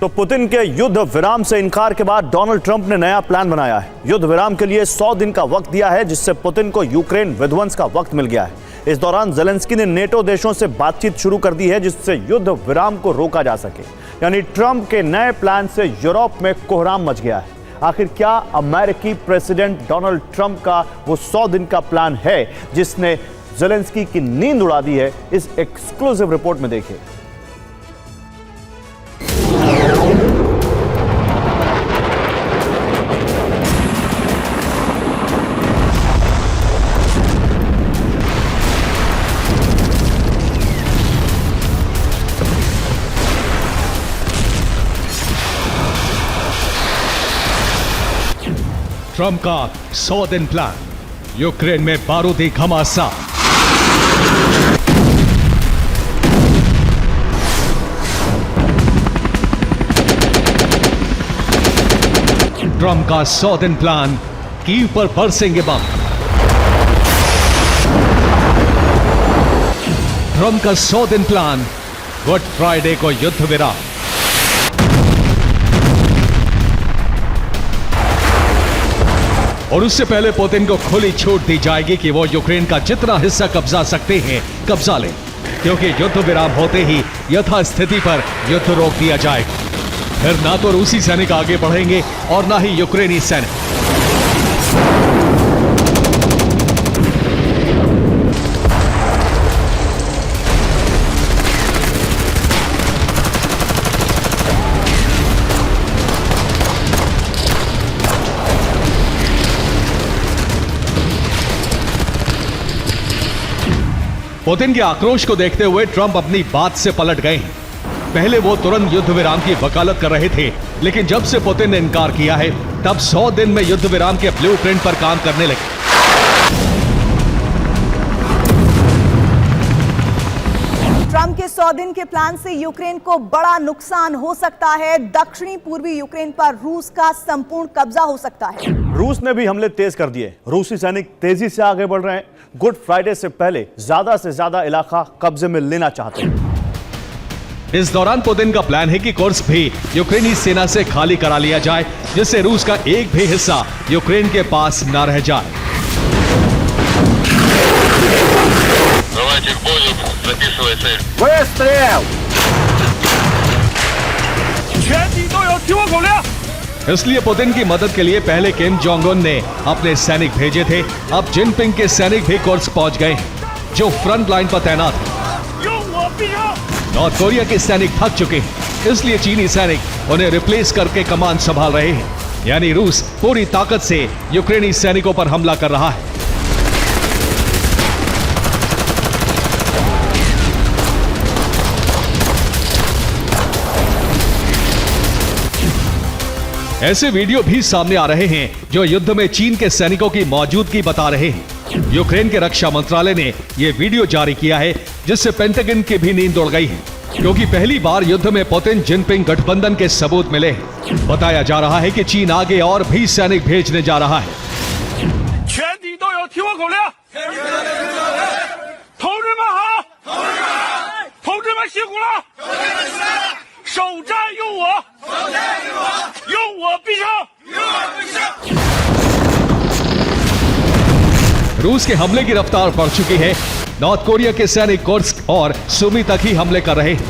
तो पुतिन के युद्ध विराम से इनकार के बाद डोनाल्ड ट्रंप ने नया प्लान बनाया है। युद्ध विराम के लिए 100 दिन का वक्त दिया है, जिससे पुतिन को यूक्रेन विध्वंस का वक्त मिल गया है। इस दौरान जेलेंस्की ने नेटो देशों से बातचीत शुरू कर दी है, जिससे युद्ध विराम को रोका जा सके। यानी ट्रंप के नए प्लान से यूरोप में कोहराम मच गया है। आखिर क्या अमेरिकी प्रेसिडेंट डोनाल्ड ट्रंप का वो 100 दिन का प्लान है जिसने जेलेंस्की की नींद उड़ा दी है? इस एक्सक्लूसिव रिपोर्ट में देखिए। ट्रंप का 100 दिन प्लान, यूक्रेन में बारूदी घमासान। ट्रंप का 100 दिन प्लान, कीव पर बरसेंगे बम। ट्रंप का 100 दिन प्लान, गुड फ्राइडे को युद्ध विराम। और उससे पहले पुतिन को खुली छूट दी जाएगी कि वो यूक्रेन का जितना हिस्सा कब्जा सकते हैं कब्जा लें, क्योंकि युद्ध विराम होते ही यथास्थिति पर युद्ध रोक दिया जाएगा। फिर ना तो रूसी सैनिक आगे बढ़ेंगे और ना ही यूक्रेनी सैनिक। पुतिन के आक्रोश को देखते हुए ट्रंप अपनी बात से पलट गए हैं। पहले वो तुरंत युद्ध विराम की वकालत कर रहे थे, लेकिन जब से पुतिन ने इनकार किया है तब 100 दिन में युद्ध विराम के ब्लूप्रिंट पर काम करने लगे। ट्रंप के 100 दिन के प्लान से यूक्रेन को बड़ा नुकसान हो सकता है। दक्षिणी पूर्वी यूक्रेन पर रूस का संपूर्ण कब्जा हो सकता है। रूस ने भी हमले तेज कर दिए। रूसी सैनिक तेजी से आगे बढ़ रहे हैं। गुड फ्राइडे से पहले ज्यादा से ज्यादा इलाका कब्जे में लेना चाहते हैं। इस दौरान पुतिन का प्लान है कि कुर्स्क भी यूक्रेनी सेना से खाली करा लिया जाए, जिससे रूस का एक भी हिस्सा यूक्रेन के पास न रह जाए। इसलिए पुतिन की मदद के लिए पहले किम जोंग उन ने अपने सैनिक भेजे थे। अब जिनपिंग के सैनिक भी कुर्स्क पहुंच गए हैं, जो फ्रंट लाइन पर तैनात हैं। नॉर्थ कोरिया के सैनिक थक चुके हैं, इसलिए चीनी सैनिक उन्हें रिप्लेस करके कमान संभाल रहे हैं। यानी रूस पूरी ताकत से यूक्रेनी सैनिकों पर हमला कर रहा है। ऐसे वीडियो भी सामने आ रहे हैं जो युद्ध में चीन के सैनिकों की मौजूदगी बता रहे हैं। यूक्रेन के रक्षा मंत्रालय ने यह वीडियो जारी किया है, जिससे पेंटागन की भी नींद उड़ गई है, क्योंकि पहली बार युद्ध में पुतिन जिनपिंग गठबंधन के सबूत मिले हैं। बताया जा रहा है कि चीन आगे और भी सैनिक भेजने जा रहा है। रूस के हमले की रफ्तार बढ़ चुकी है। नॉर्थ कोरिया के सैनिक कुर्स्क और सुमी तक ही हमले कर रहे हैं।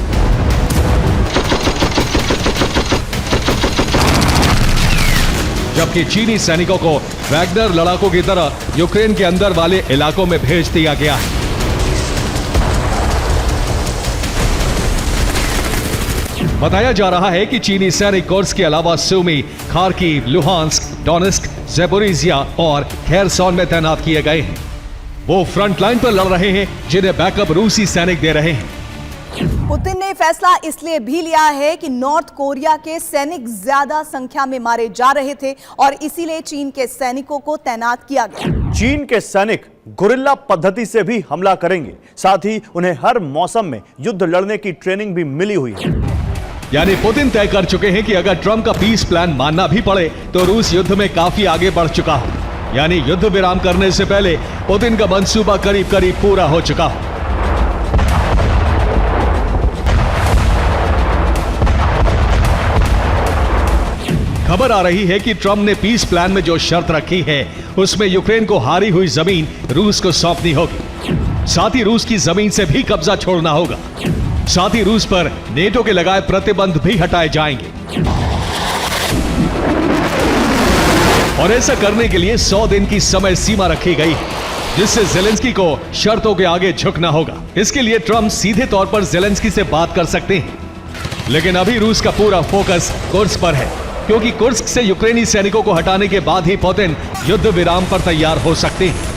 जबकि चीनी सैनिकों को वैगनर लड़ाकों की तरह यूक्रेन के अंदर वाले इलाकों में भेज दिया गया है। बताया जा रहा है कि चीनी सैनिक कुर्स्क के अलावा Sumi, Kharkiv, Luhansk, Donetsk, Zaporizhzhia और खेरसॉन में तैनात किए गए हैं। वो फ्रंट लाइन पर लड़ रहे हैं, जिन्हें बैकअप रूसी सैनिक दे रहे हैं। पुतिन ने फैसला इसलिए भी लिया है कि नॉर्थ कोरिया के सैनिक ज्यादा संख्या में मारे जा रहे थे और इसीलिए चीन के सैनिकों को तैनात किया गया। चीन के सैनिक गुरिल्ला पद्धति से भी हमला करेंगे, साथ ही उन्हें हर मौसम में युद्ध लड़ने की ट्रेनिंग भी मिली हुई है। यानी पुतिन तय कर चुके हैं कि अगर ट्रंप का पीस प्लान मानना भी पड़े तो रूस युद्ध में काफी आगे बढ़ चुका हो। यानी युद्ध विराम करने से पहले पुतिन का मंसूबा करीब करीब पूरा हो चुका हो। खबर आ रही है कि ट्रम्प ने पीस प्लान में जो शर्त रखी है उसमें यूक्रेन को हारी हुई जमीन रूस को सौंपनी होगी। साथ ही रूस की जमीन से भी कब्जा छोड़ना होगा। साथ ही रूस पर नेटो के लगाए प्रतिबंध भी हटाए जाएंगे और ऐसा करने के लिए 100 दिन की समय सीमा रखी गई है, जिससे जेलेंस्की को शर्तों के आगे झुकना होगा। इसके लिए ट्रम्प सीधे तौर पर जेलेंस्की से बात कर सकते हैं, लेकिन अभी रूस का पूरा फोकस कुर्स्क पर है, क्योंकि कुर्स्क से यूक्रेनी सैनिकों को हटाने के बाद ही पुतिन युद्ध विराम पर तैयार हो सकते हैं।